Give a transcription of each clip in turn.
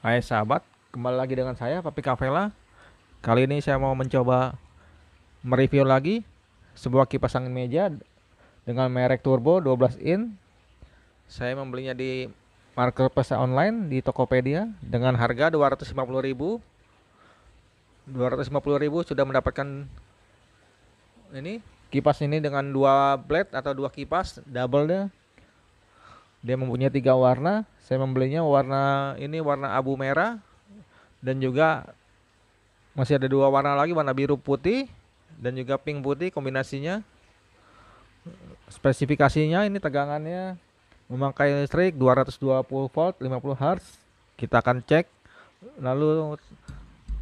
Hai sahabat, kembali lagi dengan saya Papi Kavela. Kali ini saya mau mencoba mereview lagi sebuah kipas angin meja dengan merek Turbo 12 in. Saya membelinya di marketplace online di Tokopedia dengan harga 250.000. 250.000 sudah mendapatkan ini kipas ini dengan dua blade atau dua kipas double dia. Dia mempunyai tiga warna. Saya membelinya warna ini warna abu merah dan juga masih ada dua warna lagi, warna biru putih dan juga pink putih kombinasinya. Spesifikasinya ini tegangannya memakai listrik 220 volt 50 Hz. Kita akan cek. Lalu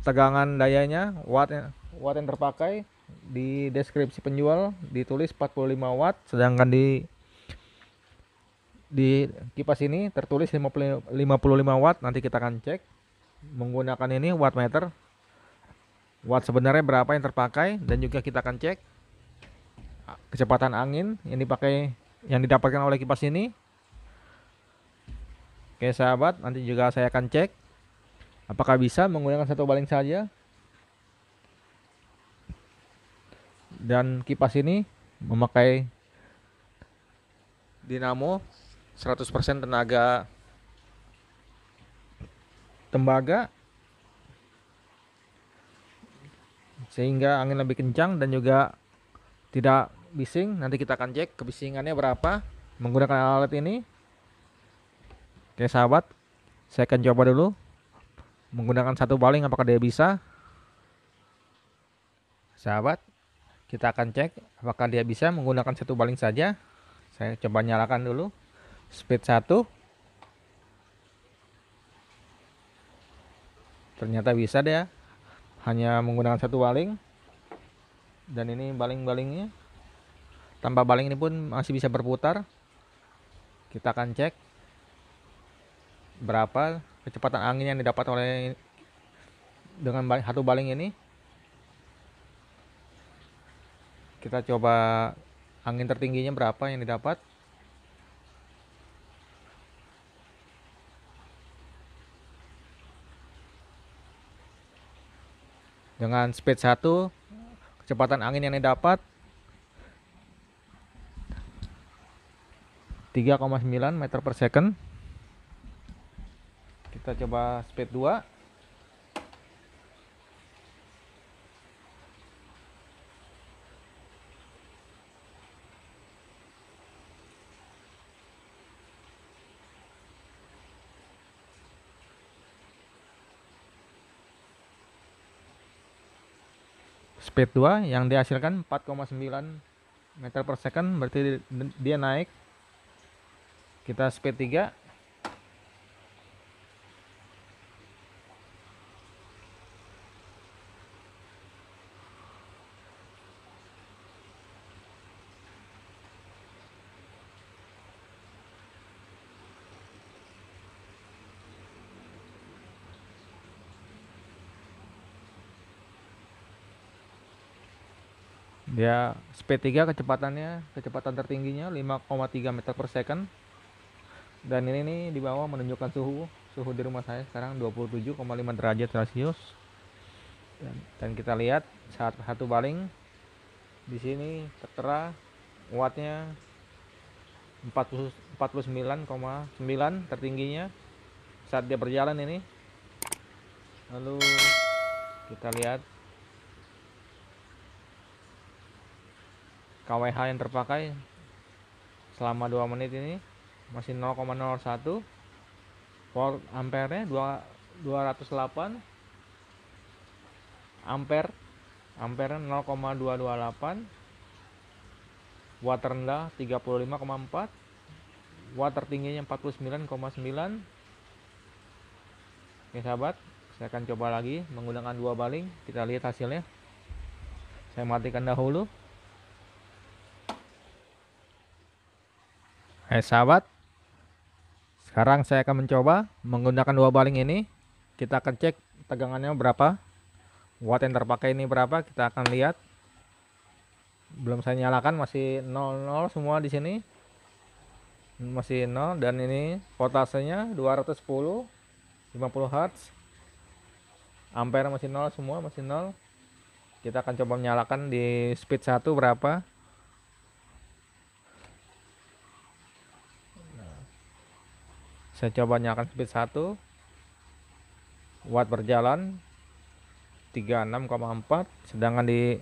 tegangan dayanya, watt yang terpakai di deskripsi penjual ditulis 45 watt, sedangkan di kipas ini tertulis 55 watt. Nanti kita akan cek menggunakan ini wattmeter. Watt sebenarnya berapa yang terpakai dan juga kita akan cek kecepatan angin yang didapatkan oleh kipas ini. Oke sahabat, nanti juga saya akan cek apakah bisa menggunakan satu baling saja. Dan kipas ini memakai dinamo 100% tenaga tembaga sehingga angin lebih kencang dan juga tidak bising. Nanti kita akan cek kebisingannya berapa menggunakan alat ini. Oke sahabat, saya akan coba dulu menggunakan satu baling apakah dia bisa. Sahabat, kita akan cek apakah dia bisa menggunakan satu baling saja. Saya coba nyalakan dulu speed 1. Ternyata bisa dia hanya menggunakan satu baling. Dan ini baling-balingnya, tanpa baling ini pun masih bisa berputar. Kita akan cek berapa kecepatan angin yang didapat oleh dengan satu baling ini. Kita coba angin tertingginya berapa yang didapat. Dengan speed 1, kecepatan angin yang didapat 3,9 meter per second. Kita coba speed 2. Speed 2 yang dihasilkan 4,9 meter per second, berarti dia naik. Kita speed 3. Dia speed 3, kecepatan tertingginya 5,3 meter per second. Dan ini nih di bawah menunjukkan suhu di rumah saya sekarang 27,5 derajat Celcius. Dan kita lihat saat satu baling di sini tertera wattnya 49,9 tertingginya saat dia berjalan ini. Lalu kita lihat kWh yang terpakai selama 2 menit ini masih 0,01. Volt ampere 208 ampere, 0,228. Watt rendah 35,4, watt tertingginya 49,9. Oke sahabat, saya akan coba lagi menggunakan dua baling. Kita lihat hasilnya. Saya matikan dahulu. Hai sahabat, sekarang saya akan mencoba menggunakan dua baling ini. Kita akan cek tegangannya berapa, watt yang terpakai ini berapa. Kita akan lihat. Belum saya nyalakan, masih 00 semua di sini. Masih 0 dan ini voltasenya 210, 50 Hz. Ampere masih 0, semua masih 0. Kita akan coba menyalakan di speed 1 berapa. Saya coba nyalakan speed 1. Watt berjalan 36,4. Sedangkan di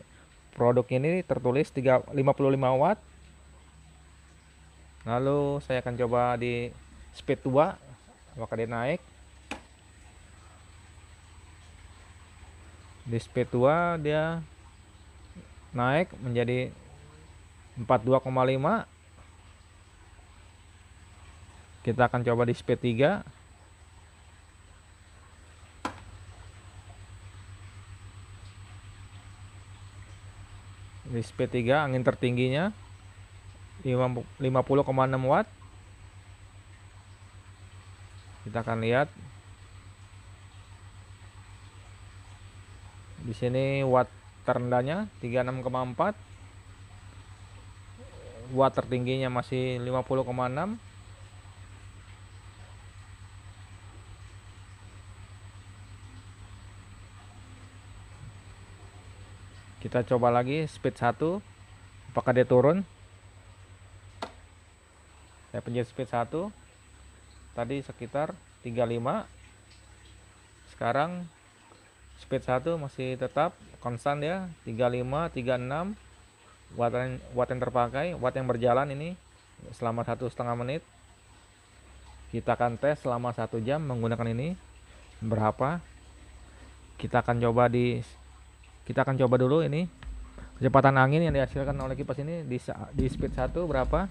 produk ini tertulis 55 watt. Lalu saya akan coba di speed 2 apakah dia naik. Di speed 2 dia naik menjadi 42,5. Kita akan coba di speed 3. Di speed 3 angin tertingginya 50,6 watt. Kita akan lihat di sini watt terendahnya 36,4, watt tertingginya masih 50,6. Kita coba lagi speed 1 apakah dia turun. Saya pencet speed 1 tadi sekitar 35. Sekarang speed 1 masih tetap konstan ya, 35, 36. Watt yang terpakai, watt yang berjalan ini selama 1,5 menit. Kita akan tes selama 1 jam menggunakan ini berapa. Kita akan coba dulu ini kecepatan angin yang dihasilkan oleh kipas ini di speed 1 berapa.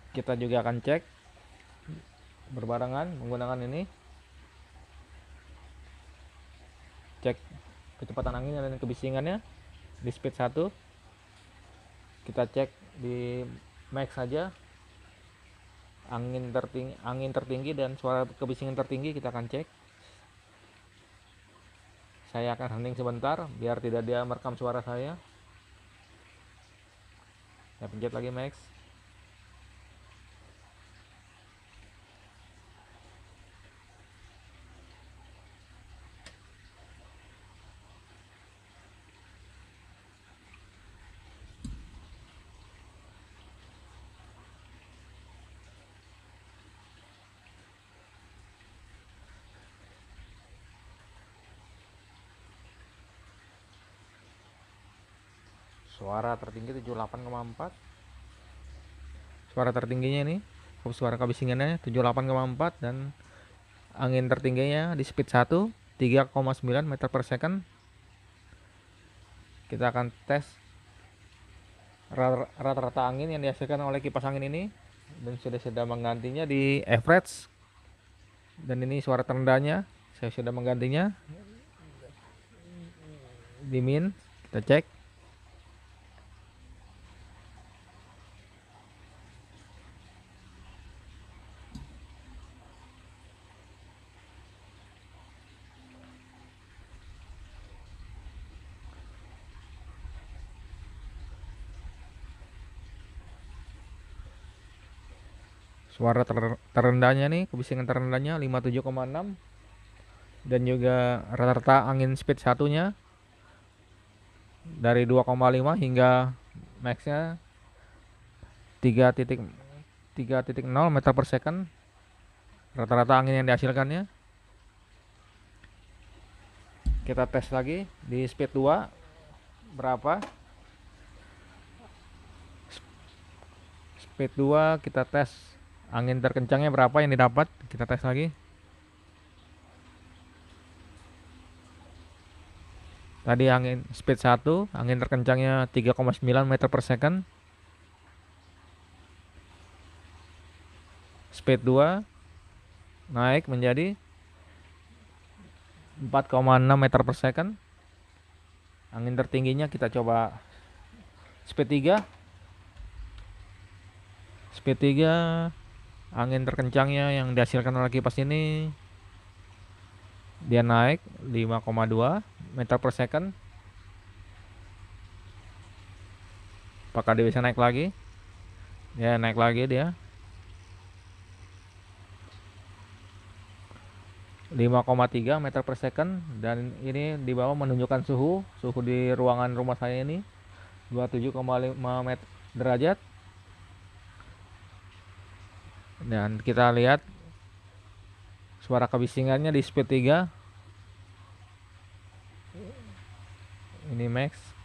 Kita juga akan cek berbarengan menggunakan ini, cek kecepatan angin dan kebisingannya di speed 1. Kita cek di max saja, angin tertinggi dan suara kebisingan tertinggi kita akan cek. Saya akan hening sebentar biar tidak dia merekam suara saya. Saya pencet lagi max. Suara tertinggi 78,4. Suara tertingginya ini, suara kebisingannya 78,4 dan angin tertingginya di speed 1 3,9 meter per second. Kita akan tes rata-rata angin yang dihasilkan oleh kipas angin ini dan sudah menggantinya di average. Dan ini suara terendahnya, saya sudah menggantinya di min. Kita cek. Suara terendahnya nih, kebisingan terendahnya 57,6 dan juga rata-rata angin speed satunya dari 2,5 hingga maxnya 3,0 meter per second. Rata-rata angin yang dihasilkannya. Kita tes lagi di speed 2 berapa. Speed 2 kita tes angin terkencangnya berapa yang didapat. Kita tes lagi. Tadi angin speed 1 angin terkencangnya 3,9 meter per second. Speed 2 naik menjadi 4,6 meter per second. Angin tertingginya kita coba speed 3. Speed 3 angin terkencangnya yang dihasilkan oleh kipas ini dia naik 5,2 meter per second. Apakah dia bisa naik lagi? Ya, naik lagi dia 5,3 meter per second, dan ini di bawah menunjukkan suhu di ruangan rumah saya ini 27,5 derajat. Dan kita lihat suara kebisingannya di speed 3. Ini max.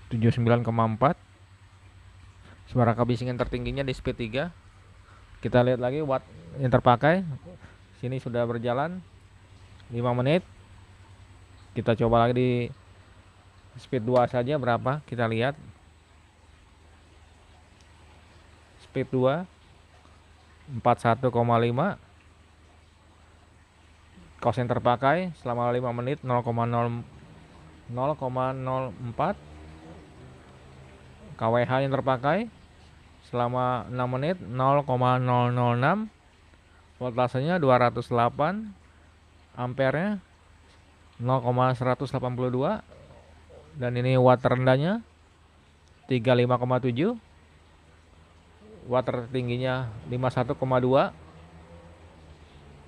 Tujuh 79,4. Suara kebisingan tertingginya di speed 3. Kita lihat lagi watt yang terpakai. Sini sudah berjalan 5 menit. Kita coba lagi di speed 2 saja berapa. Kita lihat speed 2 41,5. Kos yang terpakai selama 5 menit 0,04. KWH yang terpakai selama 6 menit 0,006. Voltasenya 208. Ampernya 0,182. Dan ini watt terendahnya 35,7. Watt tertingginya 51,2.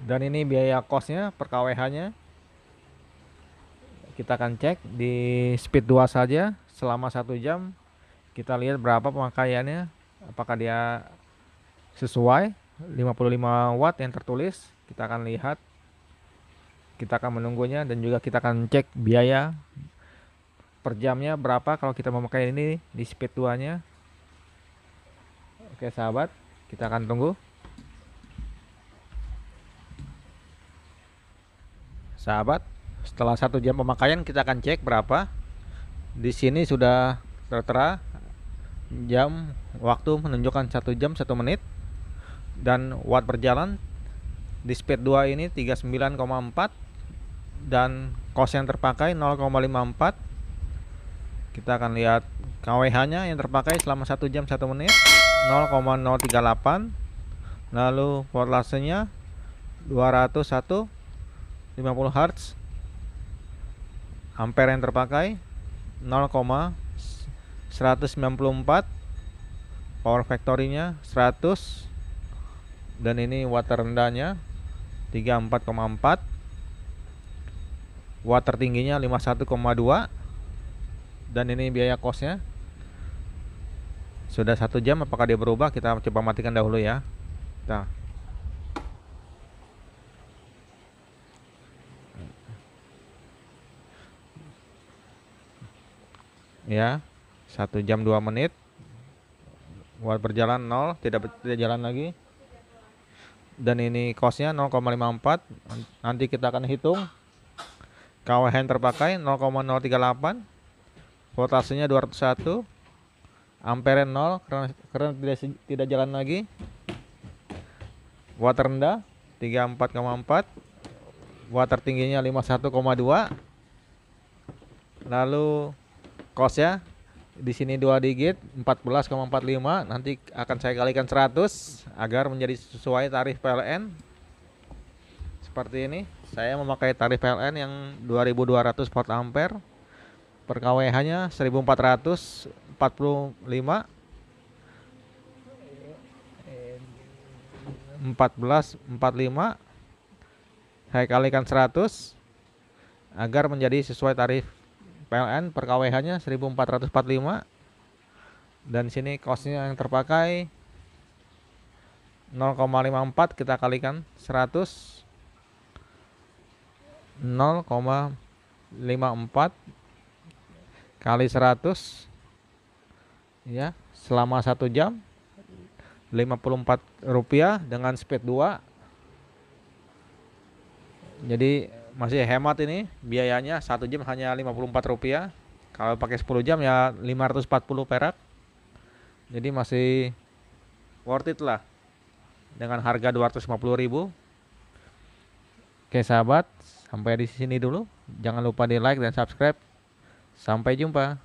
Dan ini biaya kosnya per KWH nya. Kita akan cek di speed 2 saja selama 1 jam. Kita lihat berapa pemakaiannya, apakah dia sesuai 55 watt yang tertulis. Kita akan lihat, kita akan menunggunya, dan juga kita akan cek biaya per jamnya berapa kalau kita memakai ini di speed 2 nya. Oke sahabat, kita akan tunggu. Sahabat, setelah 1 jam pemakaian kita akan cek berapa. Di sini sudah tertera jam waktu menunjukkan 1 jam 1 menit, dan watt berjalan di speed 2 ini 39,4, dan kos yang terpakai 0,54. Kita akan lihat KWH nya yang terpakai selama 1 jam 1 menit 0,038. Lalu voltasenya 201 50 Hz. Ampere yang terpakai 0,194. Power factory-nya 100. Dan ini watt terendahnya 34,4. Watt tertingginya 51,2. Dan ini biaya kosnya. Sudah 1 jam, apakah dia berubah? Kita coba matikan dahulu ya. Nah, ya, 1 jam 2 menit. Watt berjalan 0, tidak jalan lagi. Dan ini kosnya 0,54. Nanti kita akan hitung. KWH yang terpakai 0,038. Voltasenya 201. Ampere 0 karena tidak jalan lagi. Watt terendah 34,4. Watt tertingginya 51,2. Lalu kosnya di sini 2 digit 14,45. Nanti akan saya kalikan 100 agar menjadi sesuai tarif PLN. Seperti ini. Saya memakai tarif PLN yang 2200 volt ampere. Per KWH nya 1445. 1445 saya kalikan 100 agar menjadi sesuai tarif PLN. Per KWH nya 1445. Dan sini kosnya yang terpakai 0,54. Kita kalikan 100. 0,54 kali 100 ya, selama 1 jam Rp54 dengan speed 2. Jadi masih hemat ini biayanya. 1 jam hanya Rp54. Kalau pakai 10 jam ya 540 perak. Jadi masih worth it lah dengan harga 250.000. Oke sahabat, sampai di sini dulu. Jangan lupa di like dan subscribe. Sampai jumpa.